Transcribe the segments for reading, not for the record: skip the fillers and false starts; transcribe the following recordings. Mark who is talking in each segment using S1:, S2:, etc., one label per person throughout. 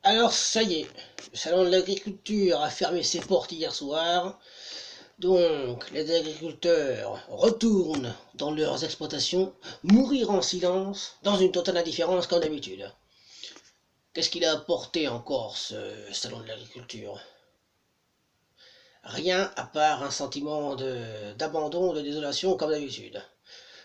S1: Alors, ça y est, le salon de l'agriculture a fermé ses portes hier soir. Donc, les agriculteurs retournent dans leurs exploitations, mourir en silence, dans une totale indifférence comme d'habitude. Qu'est-ce qu'il a apporté encore, ce salon de l'agriculture? Rien à part un sentiment d'abandon, de désolation comme d'habitude.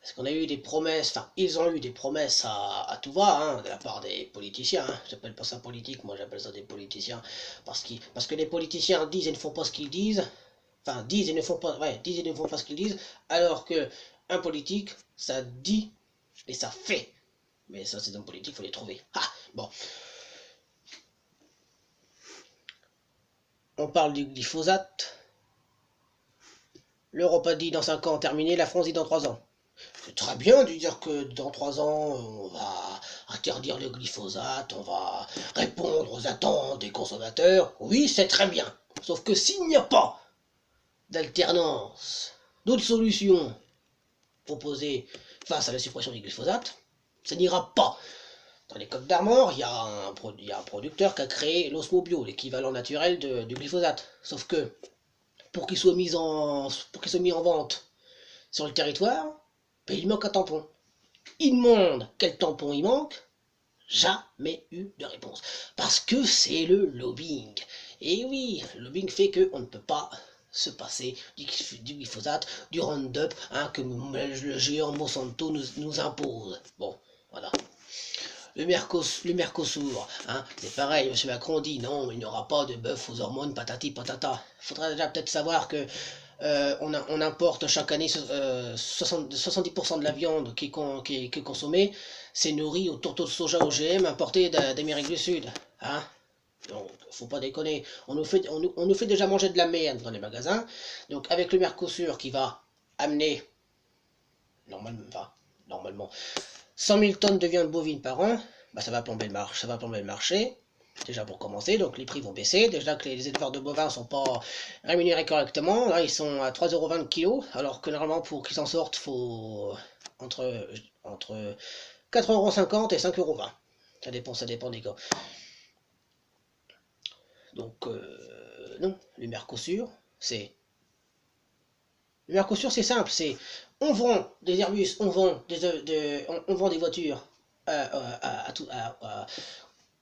S1: Parce qu'on a eu des promesses, enfin, ils ont eu des promesses à tout va, hein, de la part des politiciens. Hein. J'appelle pas ça politique, moi j'appelle ça des politiciens. Parce que les politiciens disent et ne font pas ce qu'ils disent. Enfin, disent et ne font pas, ouais, disent et ne font pas ce qu'ils disent. Alors que un politique, ça dit et ça fait. Mais ça, ces hommes politiques, faut les trouver. Ah, bon. On parle du glyphosate. L'Europe a dit dans 5 ans terminé, la France dit dans 3 ans. C'est très bien de dire que dans 3 ans, on va interdire le glyphosate, on va répondre aux attentes des consommateurs. Oui, c'est très bien. Sauf que s'il n'y a pas d'alternance, d'autres solutions proposées face à la suppression du glyphosate, ça n'ira pas. Dans les Côtes d'Armor, il y a un producteur qui a créé l'Osmobio, l'équivalent naturel du glyphosate. Sauf que pour qu'il soit mis en vente sur le territoire, ben, il manque un tampon. Il demande quel tampon il manque, jamais eu de réponse. Parce que c'est le lobbying. Et oui, le lobbying fait qu'on ne peut pas se passer du glyphosate, du Roundup, hein, que le géant Monsanto nous impose. Bon, voilà. Le Mercosur, hein, c'est pareil, M. Macron dit non, il n'y aura pas de bœuf aux hormones, patati patata. Il faudrait déjà peut-être savoir que on importe chaque année 70% de la viande qui est consommée, c'est nourri au tourteau de soja OGM importé d'Amérique du Sud. Hein, donc, faut pas déconner. On nous fait déjà manger de la merde dans les magasins. Donc, avec le Mercosur qui va amener, normalement 100 000 tonnes de viande bovine par an, bah ça va plomber le marché. Déjà pour commencer, donc les prix vont baisser. Déjà que les éleveurs de bovins ne sont pas rémunérés correctement. Là, ils sont à 3,20 € kg, alors que normalement pour qu'ils s'en sortent, il faut entre 4,50 € et 5,20 €. Ça dépend des cas. Donc, non, c'est le Mercosur, c'est simple, c'est on vend des Airbus, on vend des voitures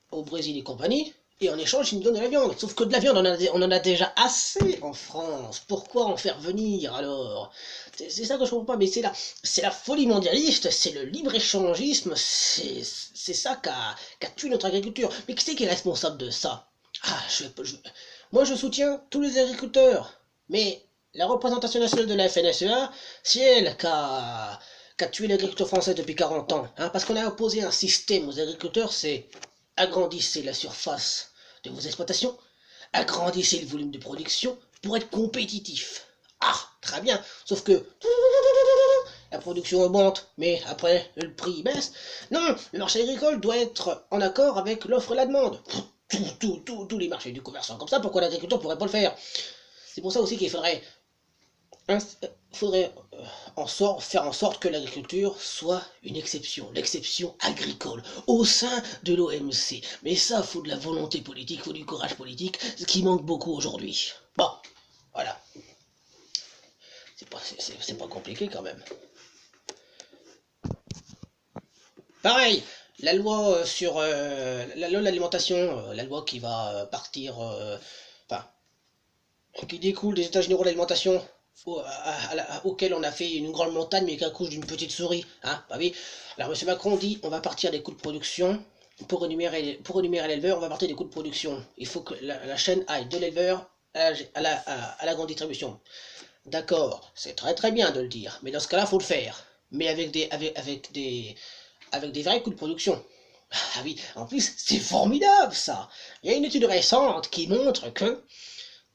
S1: au Brésil et compagnie, et en échange, ils nous donnent de la viande. Sauf que de la viande, on en a déjà assez en France. Pourquoi en faire venir alors? C'est ça que je comprends pas, mais c'est la folie mondialiste, c'est le libre-échangisme, c'est ça qui a tué notre agriculture. Mais qui c'est qui est responsable de ça? Ah, moi je soutiens tous les agriculteurs, mais la représentation nationale de la FNSEA, c'est elle qui a tué l'agriculture française depuis 40 ans. Hein, parce qu'on a imposé un système aux agriculteurs, c'est agrandissez la surface de vos exploitations, agrandissez le volume de production pour être compétitif. Ah, très bien, sauf que la production augmente, mais après le prix baisse. Non, le marché agricole doit être en accord avec l'offre et la demande. Tous les marchés du commerce sont comme ça, pourquoi l'agriculteur ne pourrait pas le faire? C'est pour ça aussi qu'il faudrait faire en sorte que l'agriculture soit une exception, l'exception agricole, au sein de l'OMC. Mais ça, il faut de la volonté politique, il faut du courage politique, ce qui manque beaucoup aujourd'hui. Bon, voilà. C'est pas compliqué quand même. Pareil, la loi sur la loi de l'alimentation, la loi qui va partir, enfin, qui découle des états généraux de l'alimentation, auquel on a fait une grande montagne mais qui accouche d'une petite souris. Hein, bah oui. Alors M. Macron dit on va partir des coûts de production. Pour rémunérer l'éleveur, on va partir des coûts de production. Il faut que la chaîne aille de l'éleveur à la grande distribution. D'accord, c'est très très bien de le dire, mais dans ce cas-là, il faut le faire. Mais avec des vrais coûts de production. Ah oui, en plus, c'est formidable ça. Il y a une étude récente qui montre que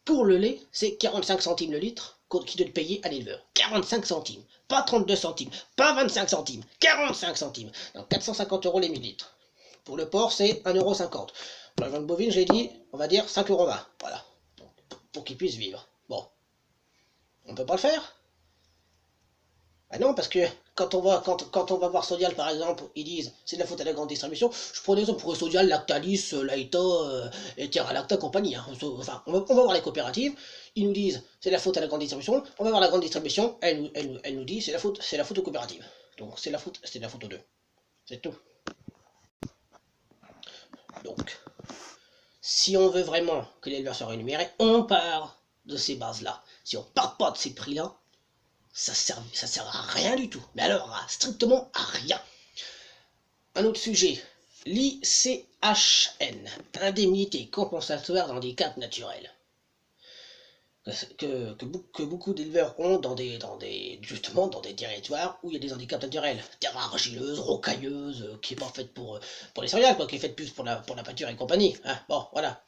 S1: pour le lait, c'est 45 centimes le litre qui doit payer à l'éleveur. 45 centimes. Pas 32 centimes. Pas 25 centimes. 45 centimes. Donc 450 € les 1000 litres. Pour le porc, c'est 1,50 €. Pour la viande bovine, je l'ai dit, on va dire 5,20 €. Voilà. Pour qu'ils puissent vivre. Bon. On peut pas le faire? Ah non, parce que Quand on va voir Sodial par exemple, ils disent c'est de la faute à la grande distribution. Je prends des exemples pour Sodial, Lactalis, Laïta, et Terra Lacta compagnie. Hein. Enfin, on va voir les coopératives, ils nous disent c'est de la faute à la grande distribution. On va voir la grande distribution, elle nous dit c'est la faute aux coopératives. Donc c'est de la faute aux deux. C'est tout. Donc, si on veut vraiment que l'éleveur soit rémunéré, on part de ces bases-là. Si on part pas de ces prix-là, ça sert à rien du tout. Mais alors, strictement à rien. Un autre sujet, l'ICHN, indemnité compensatoire d'handicap naturel. Que beaucoup d'éleveurs ont justement dans des territoires où il y a des handicaps naturels. Terre argileuse, rocailleuse, qui est pas faite pour les céréales, quoi, qui est faite plus pour la pâture et compagnie. Hein. Bon, voilà.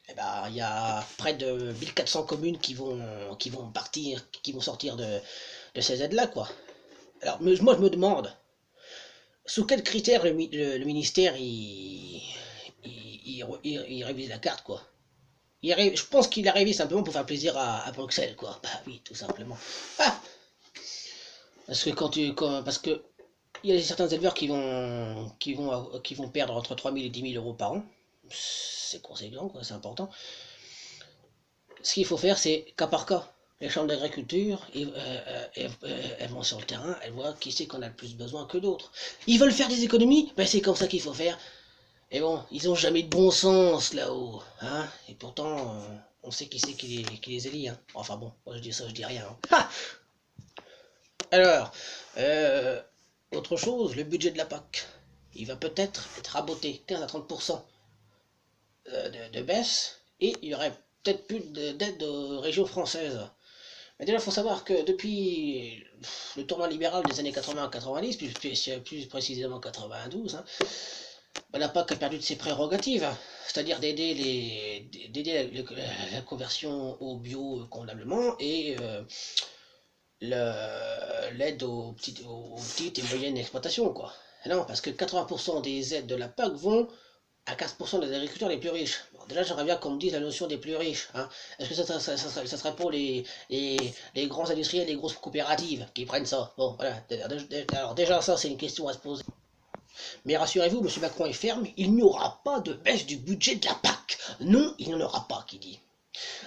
S1: Et ben, il y a près de 1400 communes qui vont sortir de ces aides-là, quoi. Alors, moi, je me demande, sous quels critères le ministère il révise la carte, quoi. Je pense qu'il a rêvé simplement pour faire plaisir à Bruxelles, quoi. Bah oui, tout simplement. Ah, parce que il y a certains éleveurs qui vont perdre entre 3000 et 10 000 euros par an. C'est conséquent, quoi, c'est important. Ce qu'il faut faire, c'est cas par cas. Les chambres d'agriculture, elles vont sur le terrain, elles voient qui c'est qu'on a le plus besoin que d'autres. Ils veulent faire des économies, ben c'est comme ça qu'il faut faire. Et bon, ils ont jamais de bon sens là-haut, hein. Et pourtant, on sait qui c'est qui les élit, hein. Enfin bon, moi je dis ça, je dis rien. Hein. Ah, alors, autre chose, le budget de la PAC, il va peut-être être raboté 15 à 30% de baisse, et il y aurait peut-être plus d'aide aux régions françaises. Mais déjà, il faut savoir que depuis le tournant libéral des années 80 à 90, plus précisément 92, hein, la PAC a perdu de ses prérogatives, c'est-à-dire d'aider la conversion au bio convenablement et l'aide aux petites et moyennes exploitations, quoi. Non, parce que 80% des aides de la PAC vont à 15% des agriculteurs les plus riches. Bon, déjà, j'aimerais bien qu'on me dise la notion des plus riches. Hein. Est-ce que ça serait pour les grands industriels, les grosses coopératives qui prennent ça? Bon, voilà. Alors déjà, ça, c'est une question à se poser. Mais rassurez-vous, M. Macron est ferme, il n'y aura pas de baisse du budget de la PAC. Non, il n'y en aura pas, qui dit.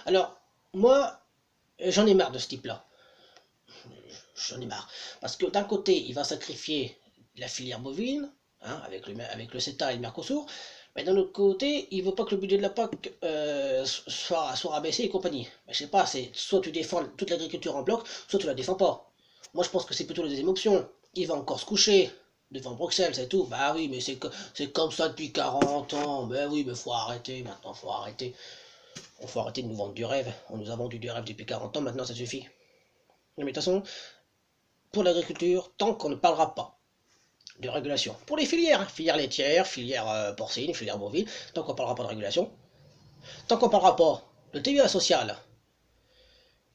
S1: Alors, moi, j'en ai marre de ce type-là. J'en ai marre. Parce que d'un côté, il va sacrifier la filière bovine, hein, avec le CETA et le Mercosur, mais d'un autre côté, il veut pas que le budget de la PAC soit rabaissé et compagnie. Mais je sais pas, c'est soit tu défends toute l'agriculture en bloc, soit tu la défends pas. Moi, je pense que c'est plutôt la deuxième option. Il va encore se coucher devant Bruxelles, c'est tout. Bah oui, mais c'est comme ça depuis 40 ans. Mais oui, mais faut arrêter maintenant, faut arrêter. On faut arrêter de nous vendre du rêve. On nous a vendu du rêve depuis 40 ans, maintenant ça suffit. Mais de toute façon, pour l'agriculture, tant qu'on ne parlera pas de régulation, pour les filières, hein, filière laitière, filière porcine, filière bovine, tant qu'on ne parlera pas de régulation, tant qu'on ne parlera pas de TVA sociale,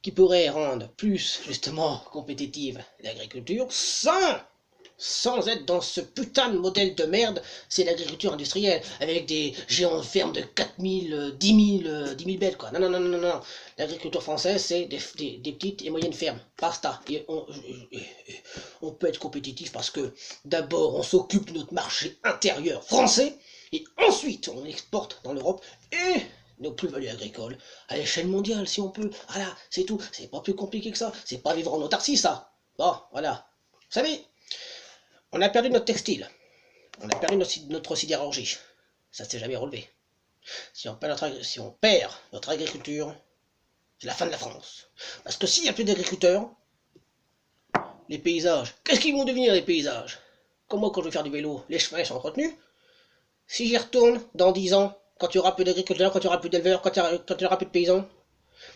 S1: qui pourrait rendre plus, justement, compétitive l'agriculture, sans être dans ce putain de modèle de merde, c'est l'agriculture industrielle, avec des géants de fermes de 4000, 10 000 bêtes, quoi. Non. L'agriculture française, c'est des petites et moyennes fermes. Basta. Et on peut être compétitif parce que, d'abord, on s'occupe de notre marché intérieur français, et ensuite, on exporte dans l'Europe, et nos plus-values agricoles à l'échelle mondiale, si on peut. Voilà, c'est tout. C'est pas plus compliqué que ça. C'est pas vivre en autarcie, ça. Bon, voilà. Vous savez, on a perdu notre textile, on a perdu notre sidérurgie, ça s'est jamais relevé. Si on perd notre agriculture, c'est la fin de la France. Parce que s'il n'y a plus d'agriculteurs, les paysages, qu'est-ce qu'ils vont devenir les paysages? Comme moi quand je vais faire du vélo, les chemins sont entretenus. Si j'y retourne dans 10 ans, quand il y aura plus d'agriculteurs, quand il y aura plus d'éleveurs, quand il y aura plus de paysans,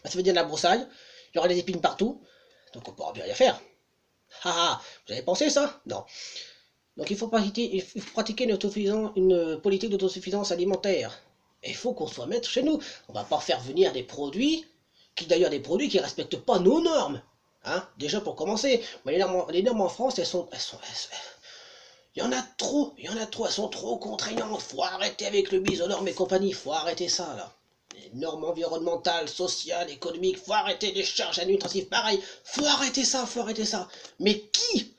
S1: bah, ça veut dire de la broussaille, il y aura des épines partout, donc on pourra plus rien faire. Ah, vous avez pensé ça? Non. Donc il faut pratiquer une politique d'autosuffisance alimentaire. Et il faut qu'on soit maître chez nous. On va pas faire venir des produits qui respectent pas nos normes. Hein, déjà pour commencer. Mais les normes en France, il y en a trop, elles sont trop contraignantes. Faut arrêter avec le bisonorme et compagnie, faut arrêter ça là. Les normes environnementales, sociales, économiques, faut arrêter les charges administratives, pareil. Faut arrêter ça. Mais qui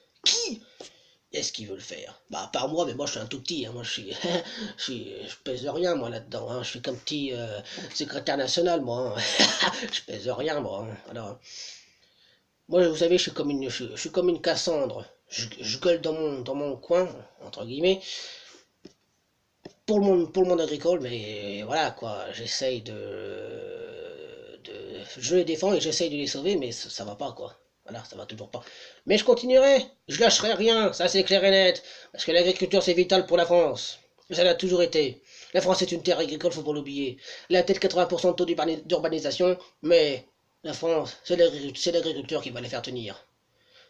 S1: Est-ce qu'il veut le faire? Bah, à part moi, mais moi je suis un tout petit, hein. Moi je suis, je pèse rien moi là-dedans, hein. Je suis comme petit secrétaire national, moi, hein. Je pèse rien, moi, hein. Alors, moi, vous savez, je suis comme une Cassandre. Je gueule dans mon coin, entre guillemets, pour le monde agricole, mais voilà quoi, je les défends et j'essaye de les sauver, mais ça va pas quoi. Voilà, ça va toujours pas. Mais je continuerai, je lâcherai rien, ça c'est clair et net, parce que l'agriculture c'est vital pour la France. Ça l'a toujours été. La France est une terre agricole, faut pas l'oublier. Elle a peut-être 80% de taux d'urbanisation, mais la France, c'est l'agriculture qui va les faire tenir.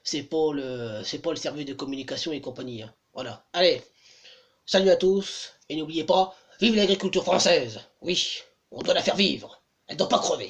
S1: C'est pas le service de communication et compagnie, hein. Voilà. Allez, salut à tous, et n'oubliez pas, vive l'agriculture française. Oui, on doit la faire vivre. Elle doit pas crever.